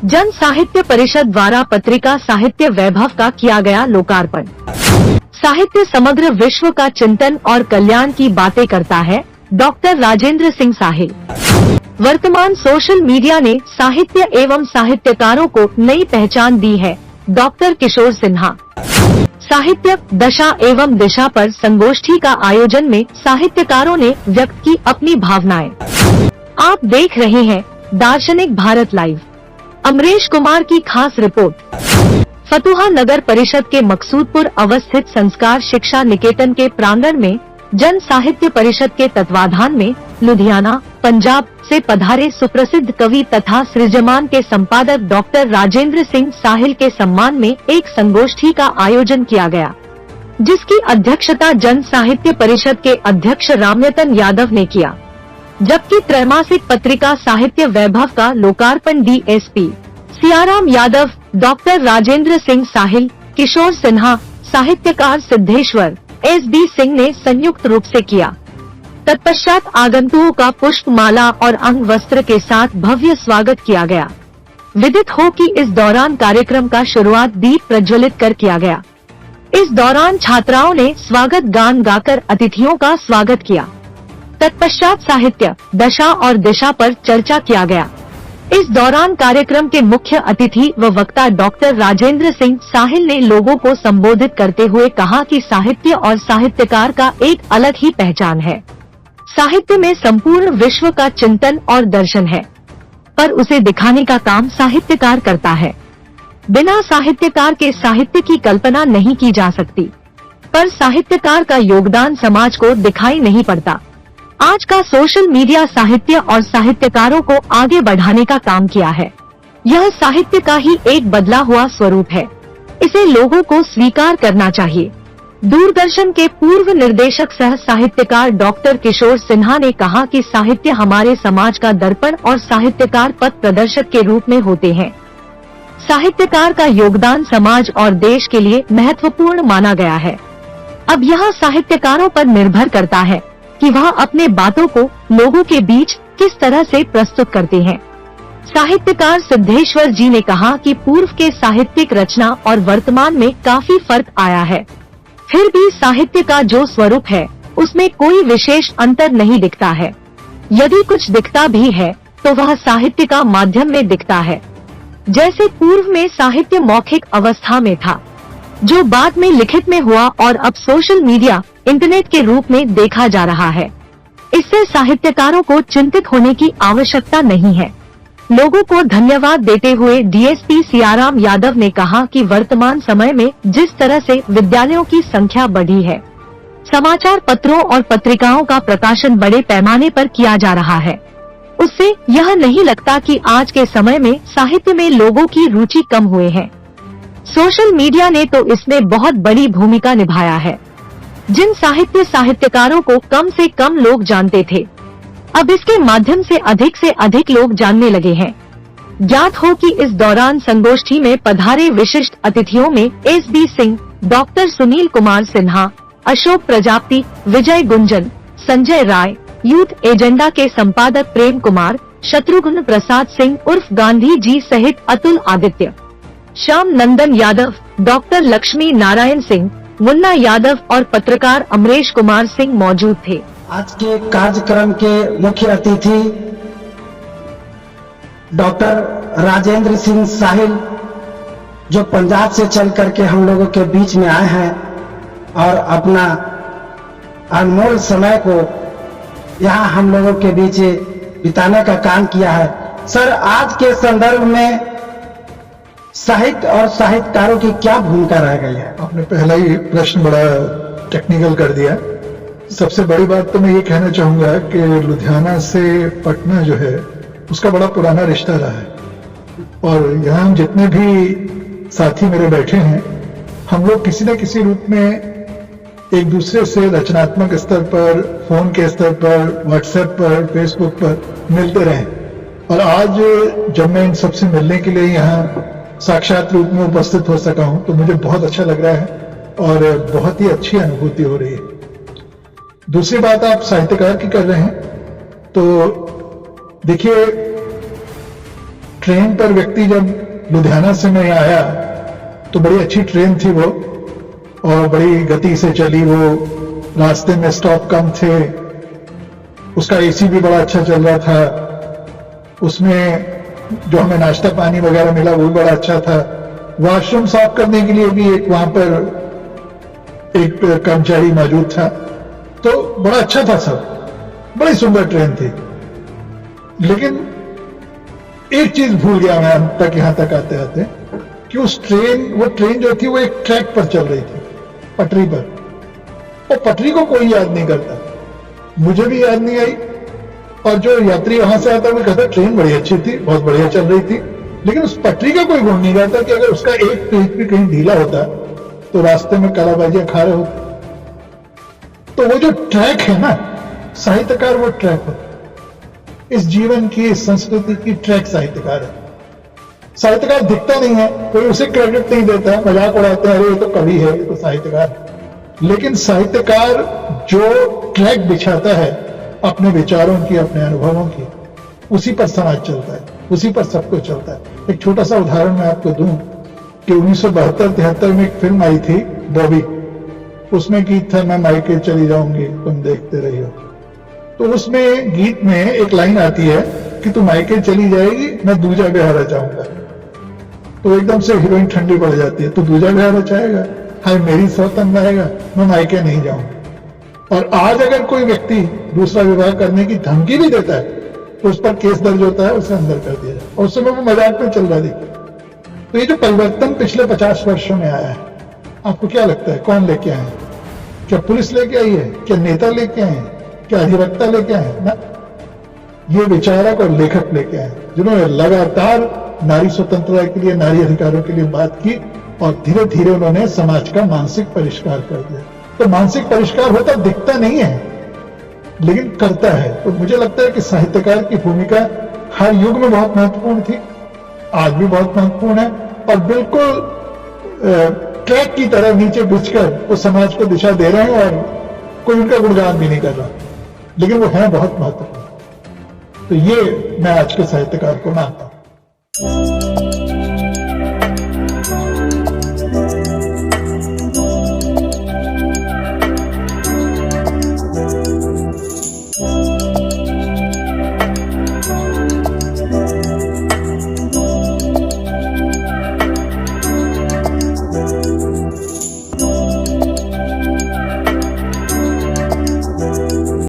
जन साहित्य परिषद द्वारा पत्रिका साहित्य वैभव का किया गया लोकार्पण। साहित्य समग्र विश्व का चिंतन और कल्याण की बातें करता है, डॉक्टर राजेंद्र सिंह साहिल। वर्तमान सोशल मीडिया ने साहित्य एवं साहित्यकारों को नई पहचान दी है, डॉक्टर किशोर सिन्हा। साहित्य दशा एवं दिशा पर संगोष्ठी का आयोजन में साहित्यकारों ने व्यक्त की अपनी भावनाएं। आप देख रहे हैं दार्शनिक भारत लाइव। अमरेश कुमार की खास रिपोर्ट। फतुहा नगर परिषद के मकसूदपुर अवस्थित संस्कार शिक्षा निकेतन के प्रांगण में जन साहित्य परिषद के तत्वाधान में लुधियाना, पंजाब से पधारे सुप्रसिद्ध कवि तथा सृजमान के संपादक डॉक्टर राजेंद्र सिंह साहिल के सम्मान में एक संगोष्ठी का आयोजन किया गया, जिसकी अध्यक्षता जन साहित्य परिषद के अध्यक्ष रामयतन यादव ने किया। जबकि त्रैमासिक पत्रिका साहित्य वैभव का लोकार्पण डीएसपी सियाराम यादव, डॉक्टर राजेंद्र सिंह साहिल, किशोर सिन्हा, साहित्यकार सिद्धेश्वर एसबी सिंह ने संयुक्त रूप से किया। तत्पश्चात आगंतुकों का पुष्पमाला और अंग वस्त्र के साथ भव्य स्वागत किया गया। विदित हो कि इस दौरान कार्यक्रम का शुरुआत दीप प्रज्वलित कर किया गया। इस दौरान छात्राओं ने स्वागत गान गाकर अतिथियों का स्वागत किया। तत्पश्चात साहित्य दशा और दिशा पर चर्चा किया गया। इस दौरान कार्यक्रम के मुख्य अतिथि व वक्ता डॉक्टर राजेंद्र सिंह साहिल ने लोगों को संबोधित करते हुए कहा कि साहित्य और साहित्यकार का एक अलग ही पहचान है। साहित्य में संपूर्ण विश्व का चिंतन और दर्शन है, पर उसे दिखाने का काम साहित्यकार करता है। बिना साहित्यकार के साहित्य की कल्पना नहीं की जा सकती, पर साहित्यकार का योगदान समाज को दिखाई नहीं पड़ता। आज का सोशल मीडिया साहित्य और साहित्यकारों को आगे बढ़ाने का काम किया है। यह साहित्य का ही एक बदला हुआ स्वरूप है, इसे लोगों को स्वीकार करना चाहिए। दूरदर्शन के पूर्व निर्देशक सह साहित्यकार डॉक्टर किशोर सिन्हा ने कहा कि साहित्य हमारे समाज का दर्पण और साहित्यकार पथ प्रदर्शक के रूप में होते हैं। साहित्यकार का योगदान समाज और देश के लिए महत्वपूर्ण माना गया है। अब यह साहित्यकारों पर निर्भर करता है कि वह अपने बातों को लोगों के बीच किस तरह से प्रस्तुत करते हैं। साहित्यकार सिद्धेश्वर जी ने कहा कि पूर्व के साहित्यिक रचना और वर्तमान में काफी फर्क आया है, फिर भी साहित्य का जो स्वरूप है उसमें कोई विशेष अंतर नहीं दिखता है। यदि कुछ दिखता भी है तो वह साहित्य का माध्यम में दिखता है। जैसे पूर्व में साहित्य मौखिक अवस्था में था, जो बाद में लिखित में हुआ और अब सोशल मीडिया इंटरनेट के रूप में देखा जा रहा है। इससे साहित्यकारों को चिंतित होने की आवश्यकता नहीं है। लोगों को धन्यवाद देते हुए डीएसपी सियाराम यादव ने कहा कि वर्तमान समय में जिस तरह से विद्यालयों की संख्या बढ़ी है, समाचार पत्रों और पत्रिकाओं का प्रकाशन बड़े पैमाने पर किया जा रहा है, उससे यह नहीं लगता कि आज के समय में साहित्य में लोगों की रुचि कम हुए है। सोशल मीडिया ने तो इसमें बहुत बड़ी भूमिका निभाया है। जिन साहित्यकारों को कम से कम लोग जानते थे, अब इसके माध्यम से अधिक लोग जानने लगे हैं। ज्ञात हो कि इस दौरान संगोष्ठी में पधारे विशिष्ट अतिथियों में एसबी सिंह, डॉक्टर सुनील कुमार सिन्हा, अशोक प्रजापति, विजय गुंजन, संजय राय, यूथ एजेंडा के संपादक प्रेम कुमार, शत्रुघ्न प्रसाद सिंह उर्फ गांधी जी सहित अतुल आदित्य, श्याम नंदन यादव, डॉक्टर लक्ष्मी नारायण सिंह, मुन्ना यादव और पत्रकार अमरेश कुमार सिंह मौजूद थे। आज के कार्यक्रम के मुख्य अतिथि डॉक्टर राजेंद्र सिंह साहिल, जो पंजाब से चल करके हम लोगों के बीच में आए हैं और अपना अनमोल समय को यहाँ हम लोगों के बीच बिताने का काम किया है। सर, आज के संदर्भ में साहित्य और साहित्यकारों की क्या भूमिका रह गई है? आपने पहला ही प्रश्न बड़ा टेक्निकल कर दिया। सबसे बड़ी बात तो मैं ये कहना चाहूंगा कि लुधियाना से पटना जो है उसका बड़ा पुराना रिश्ता रहा है और यहाँ जितने भी साथी मेरे बैठे हैं, हम लोग किसी न किसी रूप में एक दूसरे से रचनात्मक स्तर पर, फोन के स्तर पर, व्हाट्सएप पर, फेसबुक पर मिलते रहे। और आज जब मैं इन सबसे मिलने के लिए यहाँ साक्षात रूप में उपस्थित हो सका हूं तो मुझे बहुत अच्छा लग रहा है और बहुत ही अच्छी अनुभूति हो रही है। दूसरी बात आप साहित्यकार की कर रहे हैं, तो देखिए ट्रेन पर व्यक्ति जब लुधियाना से मैं आया तो बड़ी अच्छी ट्रेन थी वो, और बड़ी गति से चली वो, रास्ते में स्टॉप कम थे, उसका एसी भी बड़ा अच्छा चल रहा था, उसमें जो हमें नाश्ता पानी वगैरह मिला वो भी बड़ा अच्छा था। वॉशरूम साफ करने के लिए भी एक वहां पर एक कर्मचारी मौजूद था, तो बड़ा अच्छा था सब, बड़ी सुंदर ट्रेन थी। लेकिन एक चीज भूल गया मैं अंत तक, यहां तक आते आते, कि वो ट्रेन जो थी वो एक ट्रैक पर चल रही थी, पटरी पर, और पटरी को कोई याद नहीं करता, मुझे भी याद नहीं आई, और जो यात्री वहां से आता वो कहता ट्रेन बड़ी अच्छी थी, बहुत बढ़िया चल रही थी, लेकिन उस पटरी का कोई गुण नहीं करता कि अगर उसका एक पेज भी कहीं ढीला होता तो रास्ते में कालाबाजियां खा रहे होते। तो वो जो ट्रैक है ना, साहित्यकार वो ट्रैक होता, इस जीवन की, इस संस्कृति की ट्रैक साहित्यकार है। साहित्यकार दिखता नहीं है, कोई उसे क्रेडिट नहीं देता है, मजाक उड़ाते हैं, अरे ये तो कवि है, ये तो साहित्यकार है। लेकिन साहित्यकार जो ट्रैक बिछाता है अपने विचारों की, अपने अनुभवों की, उसी पर समाज चलता है, उसी पर सब कुछ चलता है। एक छोटा सा उदाहरण मैं आपको दूं कि 1972-73 में एक फिल्म आई थी बॉबी, उसमें गीत था मैं मायके चली जाऊंगी तुम देखते रहियो। तो उसमें गीत में एक लाइन आती है कि तू मायके चली जाएगी मैं दूजा ब्याह रचाऊंगा। तो एकदम से हीरोइन ठंडी पड़ जाती है, तू दूजा ब्याह रचाएगा, हाय मेरी सौतन रहेगा, मैं मायके नहीं जाऊंगा। और आज अगर कोई व्यक्ति दूसरा विवाह करने की धमकी भी देता है तो उस पर केस दर्ज होता है, उसे अंदर कर दिया जाए, और उस समय वो मजाक में चल रहा देखिए। तो ये जो परिवर्तन पिछले 50 वर्षों में आया है, आपको क्या लगता है कौन लेके आए? क्या पुलिस लेके आई है? क्या नेता लेके आए? क्या अधिवक्ता लेके आए? ना, ये विचारक और लेखक लेके आए, जिन्होंने लगातार नारी स्वतंत्रता के लिए, नारी अधिकारों के लिए बात की, और धीरे धीरे उन्होंने समाज का मानसिक परिष्कार कर दिया। तो मानसिक परिष्कार होता दिखता नहीं है, लेकिन करता है। तो मुझे लगता है कि साहित्यकार की भूमिका हर युग में बहुत महत्वपूर्ण थी, आज भी बहुत महत्वपूर्ण है, और बिल्कुल ट्रैक की तरह नीचे बिछकर वो समाज को दिशा दे रहे हैं, और कोई उनका गुणगान भी नहीं कर रहा, लेकिन वो है बहुत महत्वपूर्ण। तो ये मैं आज के साहित्यकार को मानता हूं।